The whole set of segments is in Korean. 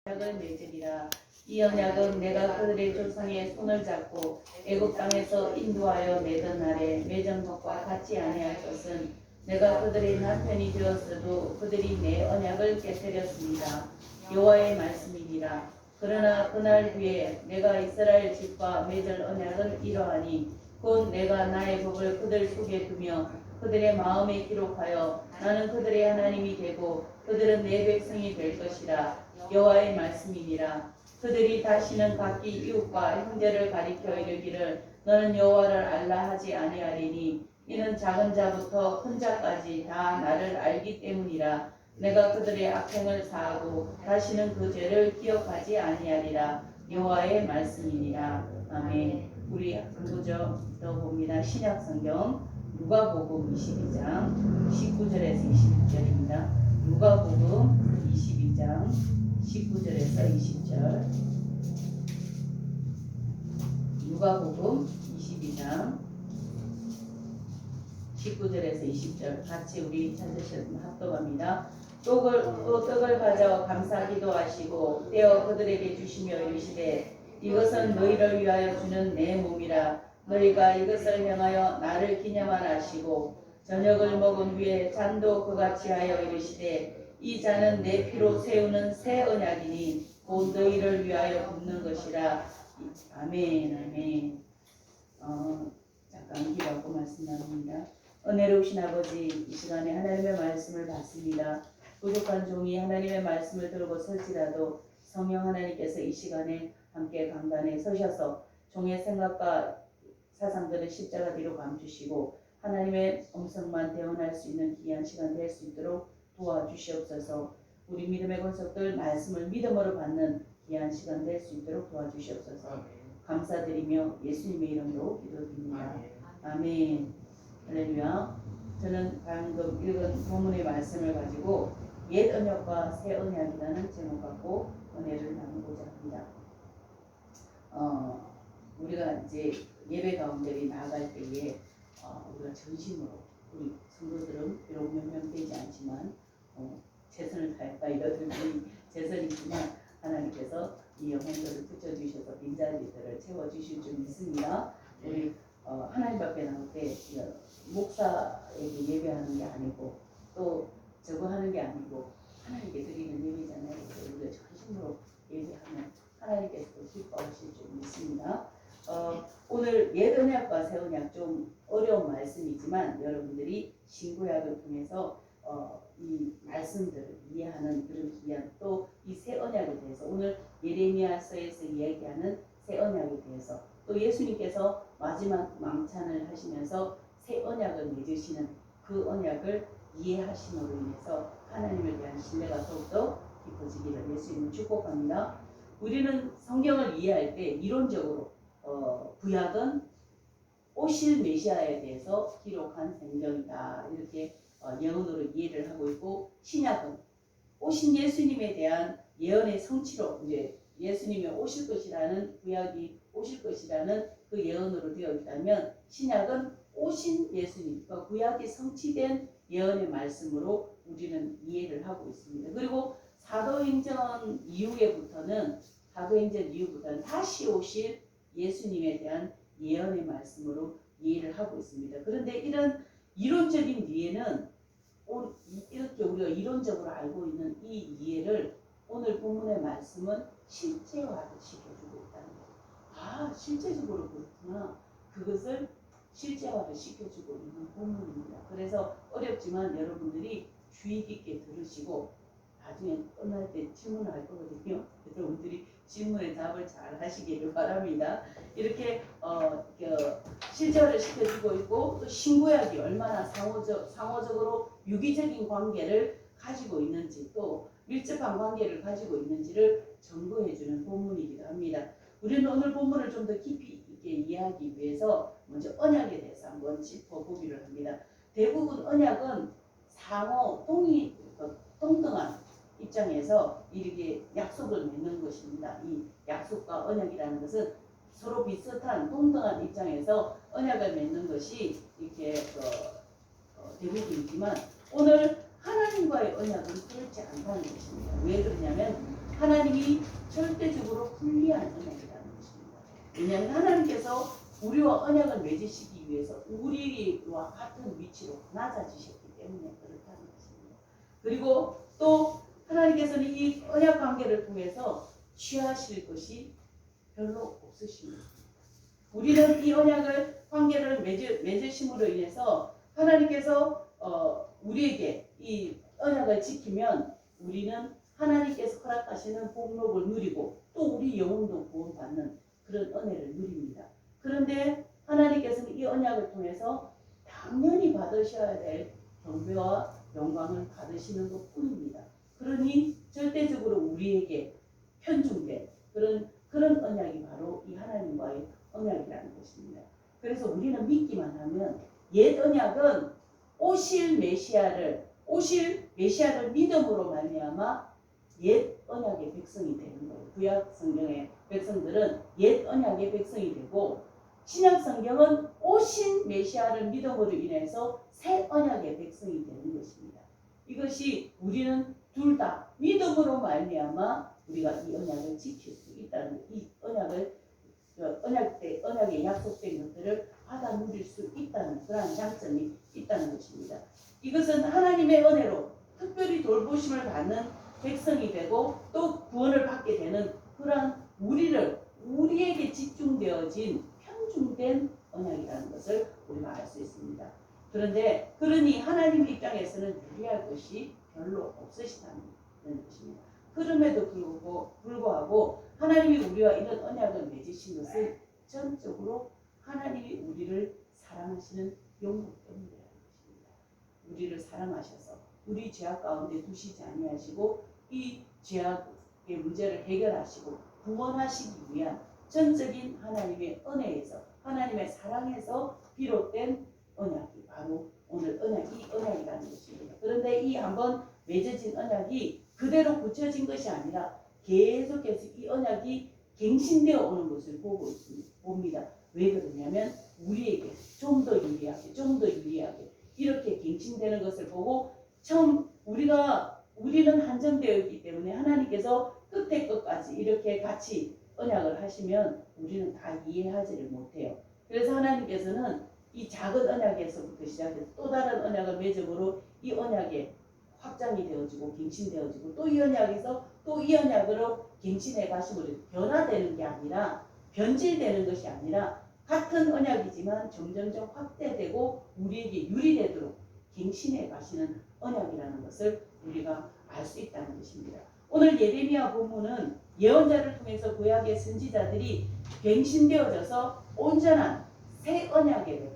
언약을 맺으리라. 이 언약은 내가 그들의 조상의 손을 잡고 애굽 땅에서 인도하여 내던 날에 맺은 것과 같지 아니할 것은 내가 그들의 남편이 되었어도 그들이 내 언약을 깨뜨렸습니다. 여호와의 말씀이니라. 그러나 그날 후에 내가 이스라엘 집과 맺을 언약은 이러하니 곧 내가 나의 법을 그들 속에 두며 그들의 마음에 기록하여 나는 그들의 하나님이 되고 그들은 내 백성이 될 것이라. 여호와의 말씀이니라. 그들이 다시는 각기 이웃과 형제를 가리켜 이르기를 너는 여호와를 알라 하지 아니하리니 이는 작은 자부터 큰 자까지 다 나를 알기 때문이라. 내가 그들의 악행을 사하고 다시는 그 죄를 기억하지 아니하리라. 여호와의 말씀이니라. 아멘. 우리 한 구절 더 봅니다. 신약성경 누가복음 22장 19절에서 21절입니다. 누가복음 22장 19절에서 20절. 누가복음 22장 19절에서 20절 같이 우리 찾으시면 합독합니다. 또 떡을 가져 감사기도 하시고 떼어 그들에게 주시며 이르시되 이것은 너희를 위하여 주는 내 몸이라. 너희가 이것을 향하여 나를 기념하라 하시고 저녁을 먹은 후에 잔도 그같이 하여 이르시되 이 잔은 내 피로 세우는 새 언약이니 곧 너희를 위하여 붓는 것이라. 아멘. 아멘. 잠깐 기도하고 말씀 나눕니다. 은혜로우신 아버지, 이 시간에 하나님의 말씀을 받습니다. 부족한 종이 하나님의 말씀을 들고 설지라도 성령 하나님께서 이 시간에 함께 강단에 서셔서 종의 생각과 사상들을 십자가 뒤로 감추시고 하나님의 음성만 대언할 수 있는 귀한 시간 될 수 있도록 도와주시옵소서. 우리 믿음의 권속들 말씀을 믿음으로 받는 귀한 시간 될 수 있도록 도와주시옵소서. 감사드리며 예수님의 이름으로 기도드립니다. 아멘. 할렐루야. 저는 방금 읽은 본문의 말씀을 가지고 옛 언약과 새 언약이라는 제목 갖고 은혜를 나누고자 합니다. 우리가 이제 예배 가운데 나아갈 때에 우리가 전심으로 우리 성도들은 비록 몇 명 되지 않지만 최선을 다했다 이러듯이 최선이지만 하나님께서 이 영혼들을 붙여주셔서 빈자리들을 채워주실 줄 믿습니다. 우리 하나님 앞에 나올 때 목사에게 예배하는 게 아니고 또 저거 하는 게 아니고 하나님께 드리는 예배잖아요. 그래서 우리가 전심으로 예배하면 하나님께서도 기뻐하실 줄 믿습니다. 오늘 옛 언약과 새 언약 좀 어려운 말씀이지만 여러분들이 신구약을 통해서 이 말씀들을 이해하는 그런 귀한 또 이 새 언약에 대해서 오늘 예레미야서에서 이야기하는 새 언약에 대해서 또 예수님께서 마지막 망찬을 하시면서 새 언약을 맺으시는 그 언약을 이해하심으로 인해서 하나님에 대한 신뢰가 더욱더 깊어지기를 예수님을 축복합니다. 우리는 성경을 이해할 때 이론적으로 구약은 오실 메시아에 대해서 기록한 성경이다 이렇게 예언으로 이해를 하고 있고 신약은 오신 예수님에 대한 예언의 성취로 이제 예수님이 오실 것이라는 구약이 오실 것이라는 그 예언으로 되어 있다면 신약은 오신 예수님, 그러니까 구약이 성취된 예언의 말씀으로 우리는 이해를 하고 있습니다. 그리고 사도행전 이후부터는 다시 오실 예수님에 대한 예언의 말씀으로 이해를 하고 있습니다. 그런데 이런 이론적인 이해는 이렇게 우리가 이론적으로 알고 있는 이 이해를 오늘 본문의 말씀은 실제화를 시켜주고 있다는 거예요. 실제적으로 그렇구나. 그것을 실제화를 시켜주고 있는 본문입니다. 그래서 어렵지만 여러분들이 주의 깊게 들으시고 나중에 끝날 때 질문을 할 거거든요. 여러분들이 질문에 답을 잘 하시기를 바랍니다. 이렇게 실제화를 시켜주고 있고 또 신구약이 얼마나 상호적으로 유기적인 관계를 가지고 있는지 또 밀접한 관계를 가지고 있는지를 정보해주는 본문이기도 합니다. 우리는 오늘 본문을 좀 더 깊이 있게 이해하기 위해서 먼저 언약에 대해서 한번 짚어보기를 합니다. 대부분 언약은 상호 동등한 입장에서 이렇게 약속을 맺는 것입니다. 이 약속과 언약이라는 것은 서로 비슷한 동등한 입장에서 언약을 맺는 것이 이렇게 대부분이지만 오늘 하나님과의 언약은 그렇지 않다는 것입니다. 왜 그러냐면 하나님이 절대적으로 불리한 언약이라는 것입니다. 왜냐하면 하나님께서 우리와 언약을 맺으시기 위해서 우리와 같은 위치로 낮아지셨기 때문에 그렇다는 것입니다. 그리고 또 하나님께서는 이 언약 관계를 통해서 취하실 것이 별로 없으십니다. 우리는 이 언약을 관계를 맺으심으로 인해서 하나님께서 우리에게 이 언약을 지키면 우리는 하나님께서 허락하시는 복록을 누리고 또 우리 영혼도 구원받는 그런 은혜를 누립니다. 그런데 하나님께서는 이 언약을 통해서 당연히 받으셔야 될 경배와 영광을 받으시는 것뿐입니다. 그러니 절대적으로 우리에게 편중된 그런 언약이 바로 이 하나님과의 언약이라는 것입니다. 그래서 우리는 믿기만 하면 옛 언약은 오실 메시아를 믿음으로 말미암아 옛 언약의 백성이 되는 거예요. 구약 성경의 백성들은 옛 언약의 백성이 되고 신약 성경은 오신 메시아를 믿음으로 인해서 새 언약의 백성이 되는 것입니다. 이것이 우리는 둘 다 믿음으로 말미암아 우리가 이 언약을 지킬 수 있다는 이 언약의 약속된 것들을 받아 누릴 수 있다는 그러한 장점이 있다는 것입니다. 이것은 하나님의 은혜로 특별히 돌보심을 받는 백성이 되고 또 구원을 받게 되는 그러한 우리에게 집중되어진 편중된 언약이라는 것을 우리가 알 수 있습니다. 그런데 그러니 하나님 입장에서는 유리할 것이 별로 없으시다는 것입니다. 그럼에도 불구하고 하나님이 우리와 이런 언약을 맺으신 것은 전적으로 하나님이 우리를 사랑하시는 용도 때문이라는 것입니다. 우리를 사랑하셔서 우리 죄악 가운데 두시지 아니하시고 이 죄악의 문제를 해결하시고 구원하시기 위한 전적인 하나님의 은혜에서 하나님의 사랑에서 비롯된 언약이 바로 오늘 이 언약이라는 것입니다. 그런데 이 한번 맺어진 언약이 그대로 굳혀진 것이 아니라 계속해서 이 언약이 갱신되어 오는 것을 봅니다. 왜 그러냐면 우리에게 좀 더 유리하게 이렇게 갱신되는 것을 보고 처음 우리는 한정되어 있기 때문에 하나님께서 끝에 끝까지 이렇게 같이 언약을 하시면 우리는 다 이해하지를 못해요. 그래서 하나님께서는 이 작은 언약에서부터 시작해서 또 다른 언약을 맺음으로 이 언약에 확장이 되어지고 갱신되어지고 또 이 언약에서 또 이 언약으로 갱신해 가심으로 변화되는 게 아니라 변질되는 것이 아니라 같은 언약이지만 점점점 확대되고 우리에게 유리되도록 갱신해 가시는 언약이라는 것을 우리가 알 수 있다는 것입니다. 오늘 예레미야 본문은 예언자를 통해서 구약의 선지자들이 갱신되어져서 온전한 새 언약에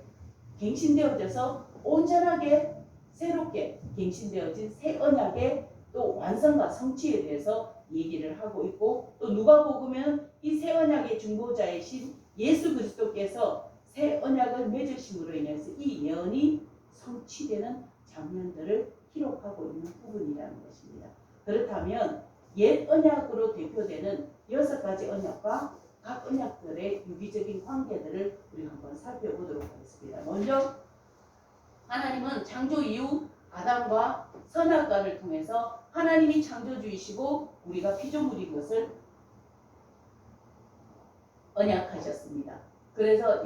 갱신되어져서 온전하게 새롭게 갱신되어진 새 언약의 또 완성과 성취에 대해서 얘기를 하고 있고 또 누가복음은 이 새 언약의 중보자이신 예수 그리스도께서 새 언약을 맺으심으로 인해서 이 예언이 성취되는 장면들을 기록하고 있는 부분이라는 것입니다. 그렇다면 옛 언약으로 대표되는 6가지 언약과 각 언약들의 유기적인 관계들을 우리 한번 살펴보도록 하겠습니다. 먼저 하나님은 창조 이후 아담과 선악과를 통해서 하나님이 창조주이시고 우리가 피조물인 것을 언약하셨습니다. 그래서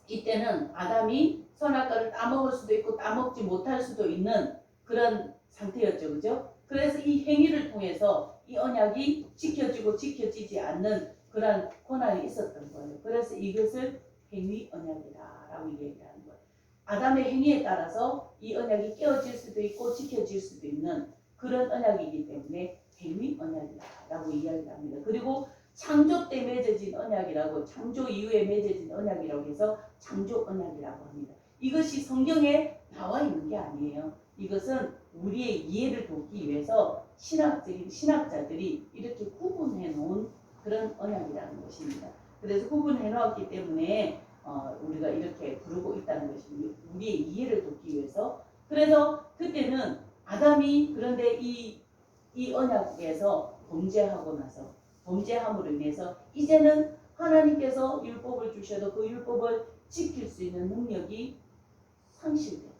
이때는 아담이 선악과를 따먹을 수도 있고 따먹지 못할 수도 있는 그런 상태였죠. 그죠? 그래서 이 행위를 통해서 이 언약이 지켜지고 지켜지지 않는 그런 고난이 있었던 거예요. 그래서 이것을 행위 언약이다라고 얘기하는 거예요. 아담의 행위에 따라서 이 언약이 깨어질 수도 있고 지켜질 수도 있는 그런 언약이기 때문에 행위 언약이다라고 이야기를 합니다. 그리고 창조 때 맺어진 언약이라고 창조 이후에 맺어진 언약이라고 해서 창조 언약이라고 합니다. 이것이 성경에 나와 있는 게 아니에요. 이것은 우리의 이해를 돕기 위해서 신학자들이 이렇게 구분해 놓은 그런 언약이라는 것입니다. 그래서 구분해 놓았기 때문에 우리가 이렇게 부르고 있다는 것입니다. 우리의 이해를 돕기 위해서. 그래서 그때는 아담이 그런데 이 언약에서 범죄함으로 인해서 이제는 하나님께서 율법을 주셔도 그 율법을 지킬 수 있는 능력이 상실되었어요.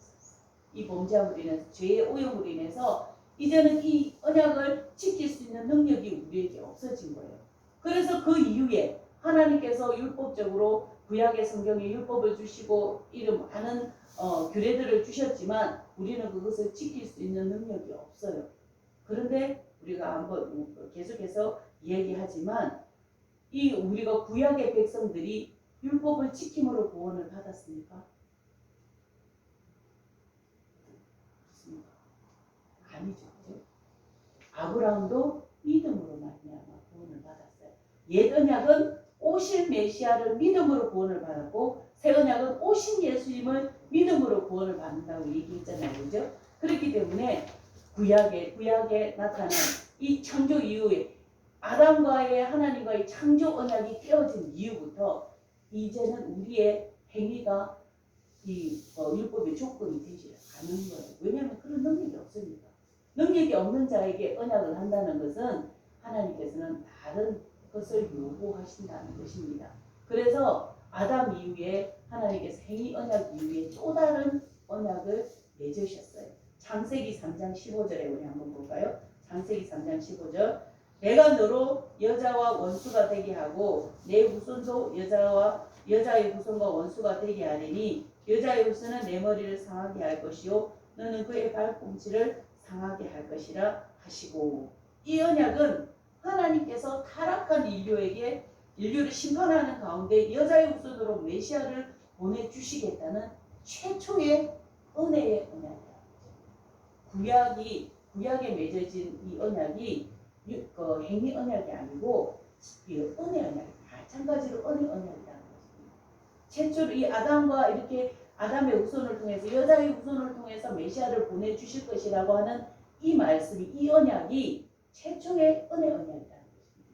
이 범죄함으로 인해서 죄의 오염으로 인해서 이제는 이 언약을 지킬 수 있는 능력이 우리에게 없어진 거예요. 그래서 그 이후에 하나님께서 율법적으로 구약의 성경에 율법을 주시고 이런 많은 규례들을 주셨지만 우리는 그것을 지킬 수 있는 능력이 없어요. 그런데 우리가 한번 계속해서 얘기하지만 이 우리가 구약의 백성들이 율법을 지킴으로 구원을 받았습니까? 아니죠. 그죠? 아브라함도 믿음으로 말미암아 구원을 받았어요. 옛 언약은 오실 메시아를 믿음으로 구원을 받았고 새 언약은 오신 예수님을 믿음으로 구원을 받는다고 얘기했잖아요. 그죠? 그렇기 때문에 구약에 나타난 이 창조 이후에 아담과의 하나님과의 창조 언약이 깨어진 이후부터 이제는 우리의 행위가 이 율법의 조건이 되지 않는 거예요. 왜냐하면 그런 능력이 없으니까. 능력이 없는 자에게 언약을 한다는 것은 하나님께서는 다른 것을 요구하신다는 것입니다. 그래서 아담 이후에 하나님께서 행위 언약 이후에 또 다른 언약을 맺으셨어요. 창세기 3장 15절에 우리 한번 볼까요? 창세기 3장 15절. 내가 너로 여자와 원수가 되게 하고 내 후손도 여자의 후손과 원수가 되게 하리니 여자의 후손은 내 머리를 상하게 할 것이요 너는 그의 발꿈치를 상하게 할 것이라 하시고, 이 언약은 하나님께서 타락한 인류를 심판하는 가운데 여자의 후손으로 메시아를 보내주시겠다는 최초의 은혜의 언약이야. 구약에 맺어진 이 언약이 행위 언약이 아니고 이 은혜 언약이 마찬가지로 은혜 언약이라는 것입니다. 최초로 이 아담과 이렇게 아담의 후손을 통해서 여자의 후손을 통해서 메시아를 보내주실 것이라고 하는 이 말씀이 이 언약이 최초의 은혜 언약이라는 것입니다.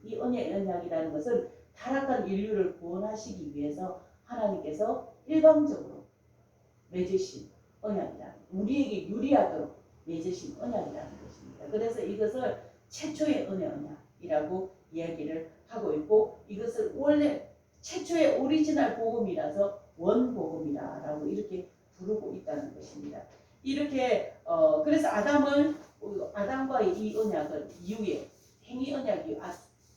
이 은혜 언약이라는 것은 타락한 인류를 구원하시기 위해서 하나님께서 일방적으로 맺으신 언약이다. 우리에게 유리하도록 맺으신 언약이라는 것입니다. 그래서 이것을 최초의 은혜 언약이라고 이야기를 하고 있고 이것을 원래 최초의 오리지널 복음이라서 원복음이라고 이렇게 부르고 있다는 것입니다. 이렇게 그래서 아담과 이 언약을 이후에 행위 언약이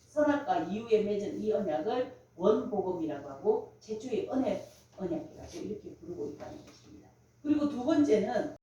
선악과 이후에 맺은 이 언약을 원복음이라고 하고 최초의 은혜 언약이라고 이렇게 부르고 있다는 것입니다. 그리고 두 번째는